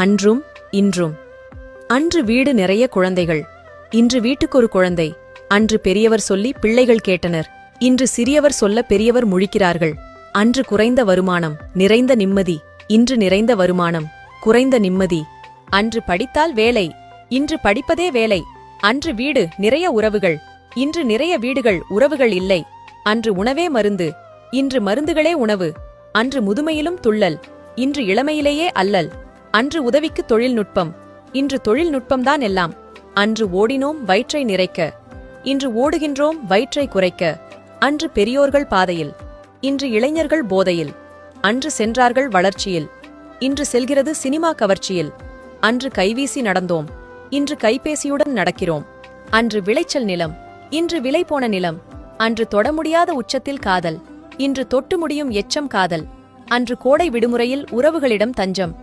அன்றும் இன்றும். அன்று வீடு நிறைய குழந்தைகள், இன்று வீட்டுக்கொரு குழந்தை. அன்று பெரியவர் சொல்லி பிள்ளைகள் கேட்டனர், இன்று சிறியவர் சொல்ல பெரியவர் முழிக்கிறார்கள். அன்று குறைந்த வருமானம், நிறைந்த நிம்மதி. இன்று நிறைந்த வருமானம், குறைந்த நிம்மதி. அன்று படித்தால் வேலை, இன்று படிப்பதே வேலை. அன்று வீடு நிறைய உறவுகள், இன்று நிறைய வீடுகள் உறவுகள் இல்லை. அன்று உணவே மருந்து, இன்று மருந்துகளே உணவு. அன்று முதுமையிலும் துள்ளல், இன்று இளமையிலேயே அல்லல். அன்று உதவிக்கு தொழில்நுட்பம், இன்று தொழில்நுட்பம்தான் எல்லாம். அன்று ஓடினோம் வயிற்றை நிறைக்க, இன்று ஓடுகின்றோம் வயிற்றை குறைக்க. அன்று பெரியோர்கள் பாதையில், இன்று இளைஞர்கள் போதையில். அன்று சென்றார்கள் வளர்ச்சியில், இன்று செல்கிறது சினிமா கவர்ச்சியில். அன்று கைவீசி நடந்தோம், இன்று கைபேசியுடன் நடக்கிறோம். அன்று விளைச்சல் நிலம், இன்று விலை போன நிலம். அன்று தொட முடியாத உச்சத்தில் காதல், இன்று தொட்டு முடியும் எச்சம் காதல். அன்று கோடை விடுமுறையில் உறவுகளிடம் தஞ்சம்,